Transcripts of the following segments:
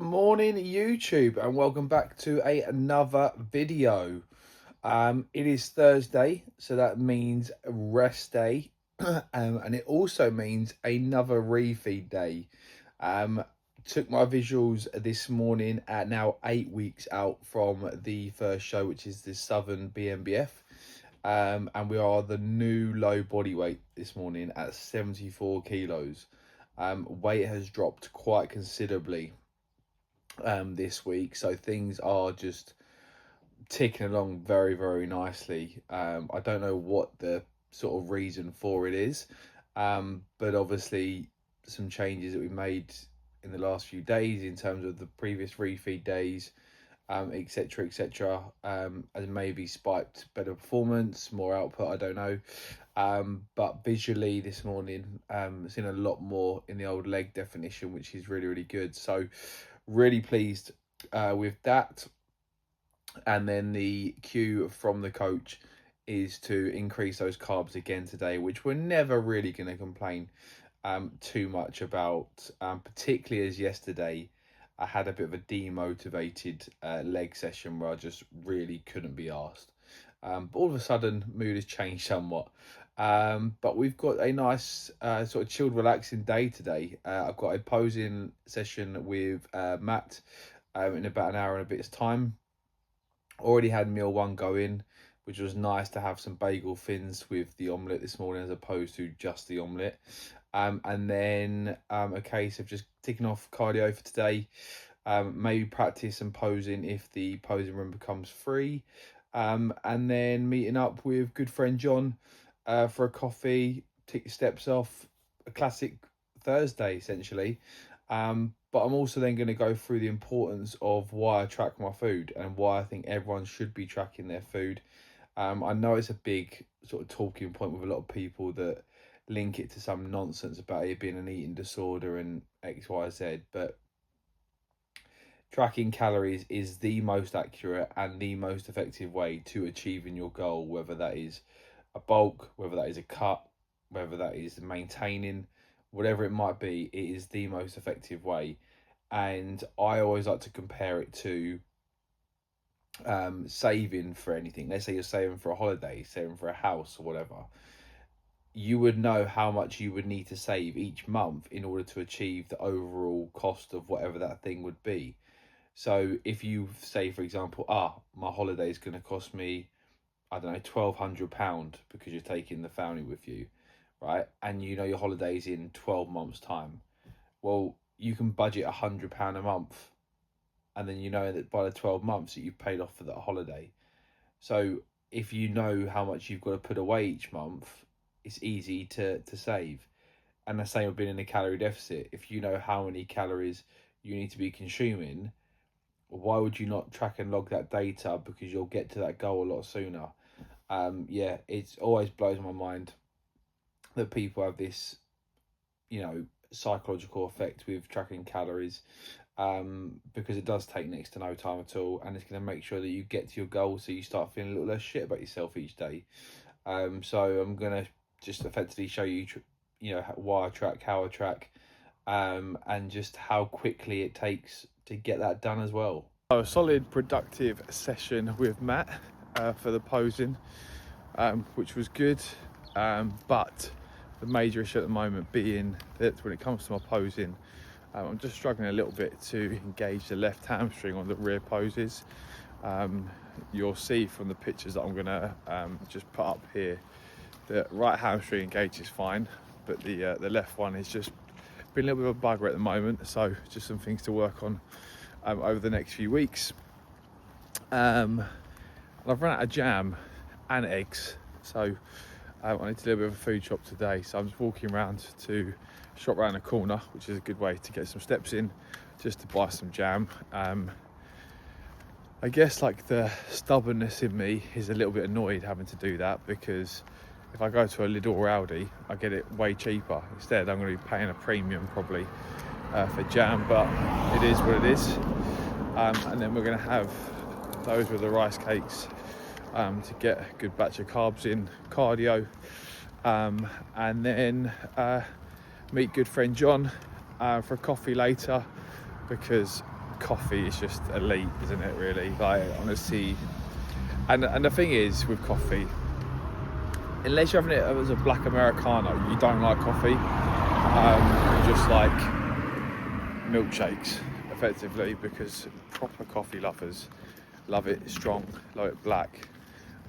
Morning YouTube, and welcome back to another video. It is Thursday, so that means rest day, and it also means another refeed day. um Took my visuals this morning at now 8 weeks out from the first show, which is the Southern BMBF. And we are the new low body weight this morning at 74 kilos. Weight has dropped quite considerably this week, so things are just ticking along very nicely. I don't know what the sort of reason for it is, but obviously some changes that we made in the last few days in terms of the previous refeed days, etc, and maybe spiked better performance, more output, I don't know. But visually this morning, seen a lot more in the old leg definition, which is really good. So really pleased with that. And then the cue from the coach is to increase those carbs again today, which we're never really going to complain too much about, particularly as yesterday I had a bit of a demotivated leg session where I just really couldn't be asked. But all of a sudden, mood has changed somewhat. But we've got a nice sort of chilled, relaxing day today. I've got a posing session with Matt in about an hour and a bit's time. Already had meal one going, which was nice to have some bagel fins with the omelette this morning as opposed to just the omelette. And then a case of just ticking off cardio for today. Maybe practice some posing if the posing room becomes free. And then meeting up with good friend John for a coffee, tick your steps off, a classic Thursday essentially. But I'm also then going to go through the importance of why I track my food and why I think everyone should be tracking their food. I know it's a big sort of talking point with a lot of people that link it to some nonsense about it being an eating disorder and X, Y, Z, but tracking calories is the most accurate and the most effective way to achieving your goal, whether that is a bulk, whether that is a cut, whether that is maintaining, whatever it might be. It is the most effective way. And I always like to compare it to saving for anything. Let's say you're saving for a holiday, saving for a house or whatever. You would know how much you would need to save each month in order to achieve the overall cost of whatever that thing would be. So if you say, for example, my holiday is going to cost me, I don't know, £1,200 because you're taking the family with you, right? And you know your holiday's in 12 months' time. Well, you can budget £100 a month, and then you know that by the 12 months that you've paid off for that holiday. So if you know how much you've got to put away each month, it's easy to save. And the same with being in a calorie deficit. If you know how many calories you need to be consuming, why would you not track and log that data? Because you'll get to that goal a lot sooner. Yeah, it always blows my mind that people have this, psychological effect with tracking calories, because it does take next to no time at all, and it's going to make sure that you get to your goal, so you start feeling a little less shit about yourself each day. So I'm going to just effectively show you, why I track, how I track, and just how quickly it takes to get that done as well. So a solid productive session with Matt for the posing, which was good, but the major issue at the moment being that when it comes to my posing, I'm just struggling a little bit to engage the left hamstring on the rear poses. You'll see from the pictures that I'm going to just put up here, the right hamstring engages fine, but the left one is just been a little bit of a bugger at the moment, so just some things to work on over the next few weeks. And I've run out of jam and eggs, so I need to do a bit of a food shop today, so I'm just walking around to shop around the corner, which is a good way to get some steps in, just to buy some jam. I guess like the stubbornness in me is a little bit annoyed having to do that, because if I go to a Lidl or Aldi, I get it way cheaper. Instead, I'm going to be paying a premium probably for jam, but it is what it is. And then we're going to have those with the rice cakes to get a good batch of carbs in, cardio, and then meet good friend John for a coffee later, because coffee is just elite, isn't it, really? Like, honestly. And the thing is, with coffee, unless you're having it as a black Americano, you don't like coffee. You just like milkshakes, effectively, because proper coffee lovers love it strong, love it black.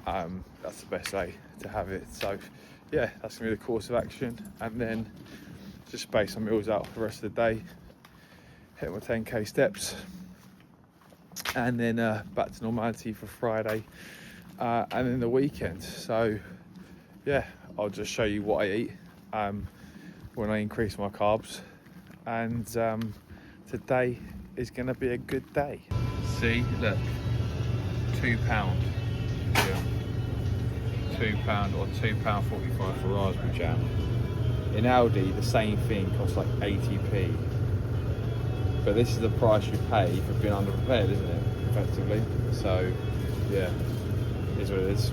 That's the best way to have it. So yeah, that's gonna be the course of action, and then just space some meals out for the rest of the day, hit my 10k steps, and then back to normality for Friday, and then the weekend. So yeah, I'll just show you what I eat when I increase my carbs, and today is going to be a good day. See, look, £2, yeah. £2 or £2.45 for raspberry jam. In Aldi, the same thing costs like 80p, but this is the price you pay for being underprepared, isn't it, effectively? So yeah, it is what it is.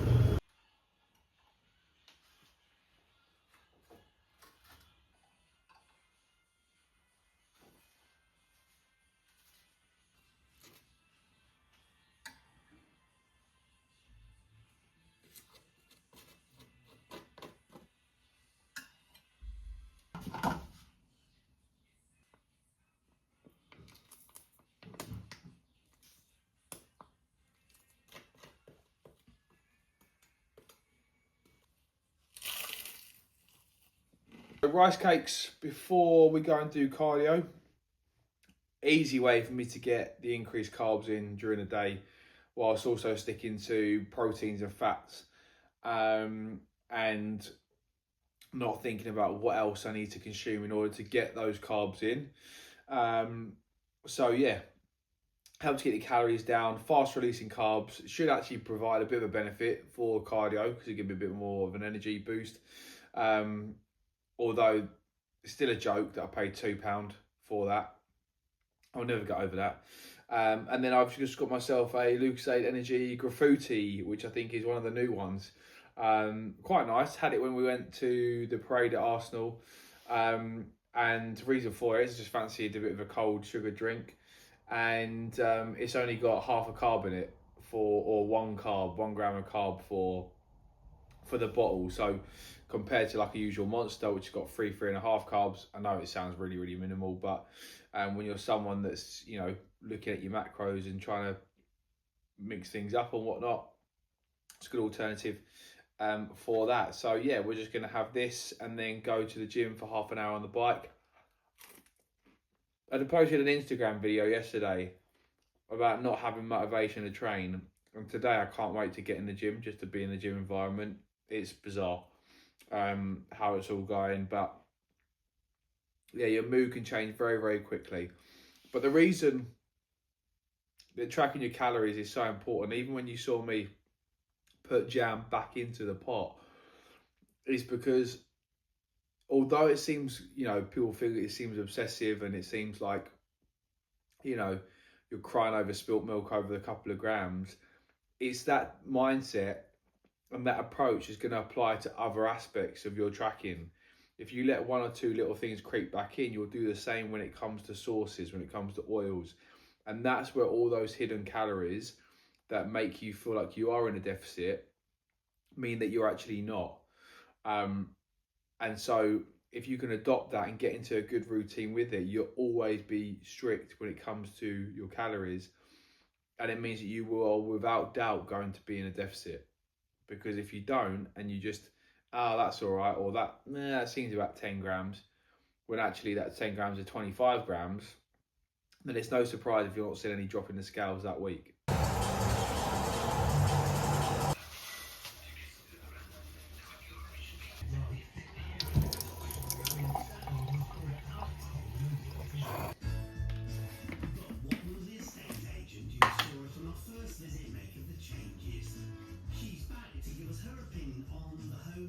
Rice cakes before we go and do cardio. Easy way for me to get the increased carbs in during the day, whilst also sticking to proteins and fats, and not thinking about what else I need to consume in order to get those carbs in. So yeah, helps get the calories down. Fast releasing carbs should actually provide a bit of a benefit for cardio, because it gives me a bit more of an energy boost. Although it's still a joke that I paid £2 for that. I'll never get over that. And then I've just got myself a Lucozade Energy Graffiti, which I think is one of the new ones. Quite nice. Had it when we went to the parade at Arsenal. And the reason for it is I just fancied a bit of a cold sugar drink. And it's only got half a carb in it, or 1 gram of carb for the bottle. So compared to like a usual Monster, which has got 3.5 carbs, I know it sounds really, really minimal, but when you're someone that's, you know, looking at your macros and trying to mix things up and whatnot, it's a good alternative for that. So yeah, we're just going to have this and then go to the gym for half an hour on the bike. I posted an Instagram video yesterday about not having motivation to train, and today I can't wait to get in the gym, just to be in the gym environment. It's bizarre how it's all going, but yeah, your mood can change very, very quickly. But the reason that tracking your calories is so important, even when you saw me put jam back into the pot, is because although it seems, you know, people think it seems obsessive and it seems like, you know, you're crying over spilt milk over a couple of grams, it's that mindset and that approach is going to apply to other aspects of your tracking. If you let 1 or 2 little things creep back in, you'll do the same when it comes to sauces, when it comes to oils. And that's where all those hidden calories that make you feel like you are in a deficit mean that you're actually not. And so if you can adopt that and get into a good routine with it, you'll always be strict when it comes to your calories. And it means that you will, without doubt, going to be in a deficit. Because if you don't, and you just, oh, that's all right, or that seems about 10 grams, when actually that 10 grams are 25 grams, then it's no surprise if you're not seeing any drop in the scales that week.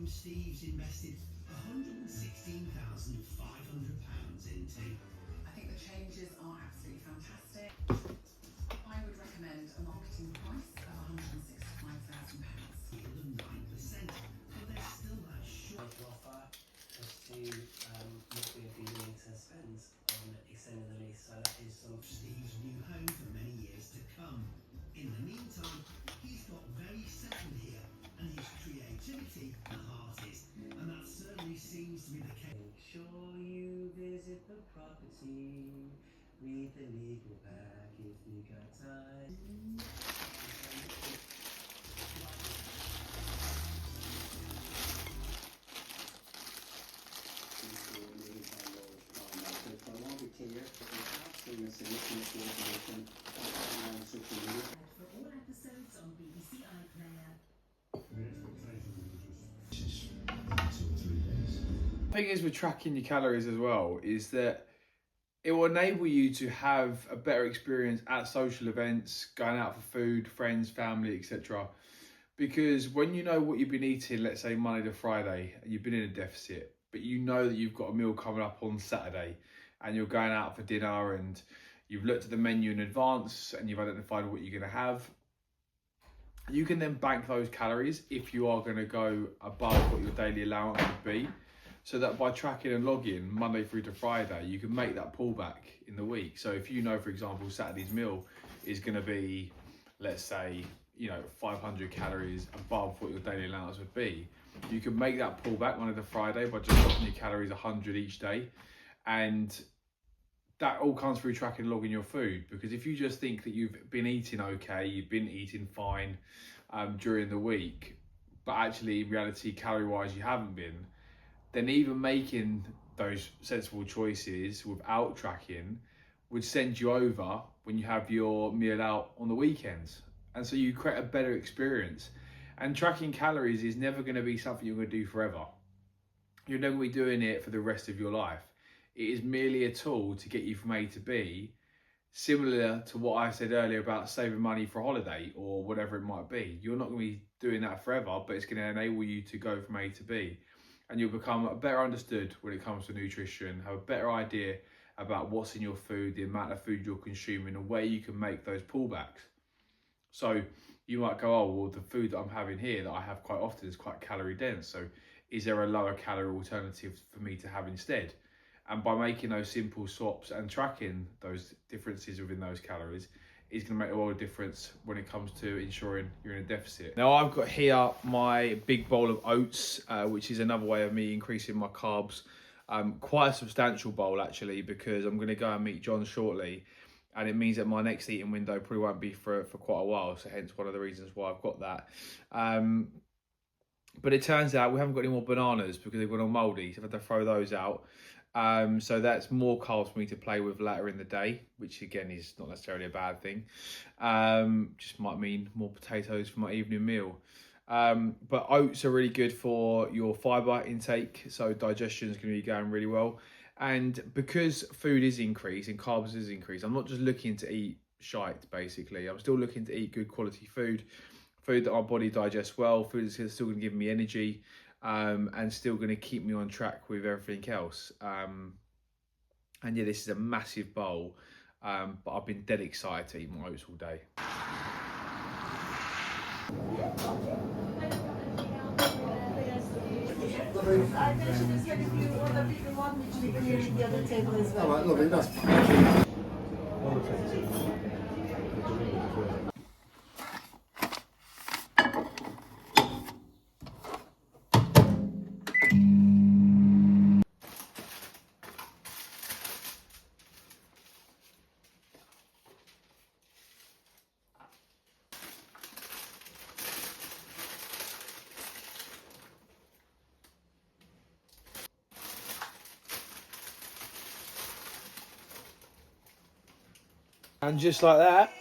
Steve's invested £116,500 into. I think the changes are absolutely fantastic. I would recommend a marketing price of £165,000. Yield of 9%, but there's still that short offer as to what we'd be willing to spend on extending the lease. So that is some Steve's new home. activity the heart is, and that certainly seems to be the case. Make sure you visit the property. Read the legal pack if you got time. For all episodes on BBC iPlayer. The thing is with tracking your calories as well is that it will enable you to have a better experience at social events, going out for food, friends, family, etc. Because when you know what you've been eating, let's say Monday to Friday, and you've been in a deficit, but you know that you've got a meal coming up on Saturday and you're going out for dinner and you've looked at the menu in advance and you've identified what you're going to have, you can then bank those calories if you are going to go above what your daily allowance would be. So that by tracking and logging Monday through to Friday, you can make that pullback in the week. So if you know, for example, Saturday's meal is going to be, let's say, 500 calories above what your daily allowance would be, you can make that pullback Monday to Friday by just dropping your calories 100 each day. And that all comes through tracking and logging your food. Because if you just think that you've been eating okay, you've been eating fine during the week, but actually in reality, calorie-wise, you haven't been, then even making those sensible choices without tracking would send you over when you have your meal out on the weekends. And so you create a better experience. And tracking calories is never going to be something you're going to do forever. You're never going to be doing it for the rest of your life. It is merely a tool to get you from A to B, similar to what I said earlier about saving money for a holiday or whatever it might be. You're not going to be doing that forever, but it's going to enable you to go from A to B. And you'll become better understood when it comes to nutrition, have a better idea about what's in your food, the amount of food you're consuming, and where you can make those pullbacks. So you might go, oh, well, the food that I'm having here that I have quite often is quite calorie dense. So is there a lower calorie alternative for me to have instead? And by making those simple swaps and tracking those differences within those calories, is going to make a world of difference when it comes to ensuring you're in a deficit. Now I've got here my big bowl of oats, which is another way of me increasing my carbs. Quite a substantial bowl actually, because I'm going to go and meet John shortly, and it means that my next eating window probably won't be for quite a while. So hence one of the reasons why I've got that. But it turns out we haven't got any more bananas because they've gone all mouldy, so I've had to throw those out. So that's more carbs for me to play with later in the day, which again is not necessarily a bad thing. Just might mean more potatoes for my evening meal. But oats are really good for your fibre intake, so digestion is going to be going really well. And because food is increased and carbs is increased, I'm not just looking to eat shite, basically. I'm still looking to eat good quality food that my body digests well, food that's still going to give me energy, and still going to keep me on track with everything else. And yeah, this is a massive bowl, but I've been dead excited to eat my oats all day. All right, lovely, that's fine. And just like that,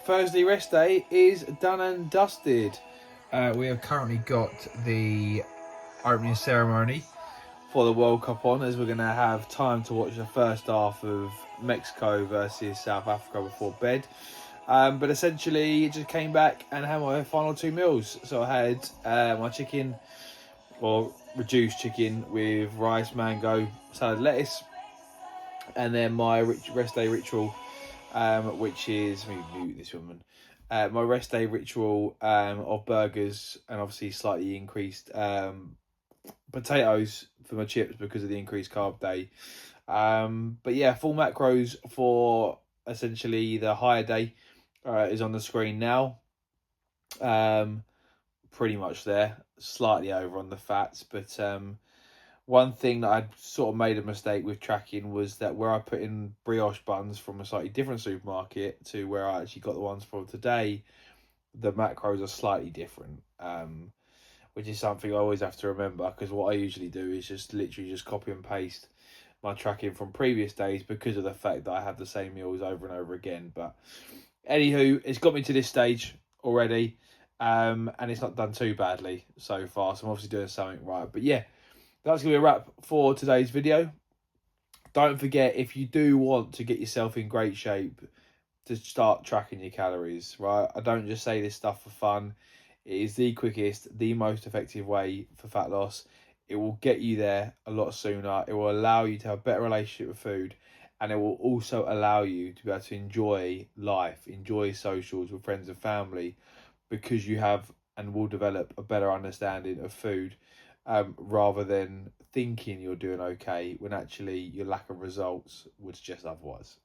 Thursday rest day is done and dusted. We have currently got the opening ceremony for the World Cup on, as we're going to have time to watch the first half of Mexico versus South Africa before bed. But essentially, it just came back and had my final two meals. So I had my chicken, or reduced chicken, with rice, mango, salad, lettuce, and then my rest day ritual, which is, let me mute this woman, my rest day ritual of burgers and obviously slightly increased potatoes for my chips because of the increased carb day. But yeah, full macros for essentially the higher day is on the screen now. pretty much there, slightly over on the fats. But one thing that I sort of made a mistake with tracking was that where I put in brioche buns from a slightly different supermarket to where I actually got the ones from today, the macros are slightly different, which is something I always have to remember, because what I usually do is just literally just copy and paste my tracking from previous days because of the fact that I have the same meals over and over again. But anywho, it's got me to this stage already, and it's not done too badly so far, so I'm obviously doing something right. But yeah, that's going to be a wrap for today's video. Don't forget, if you do want to get yourself in great shape, to start tracking your calories, right? I don't just say this stuff for fun. It is the quickest, the most effective way for fat loss. It will get you there a lot sooner. It will allow you to have a better relationship with food, and it will also allow you to be able to enjoy life, enjoy socials with friends and family, because you have and will develop a better understanding of food, rather than thinking you're doing okay when actually your lack of results would suggest otherwise.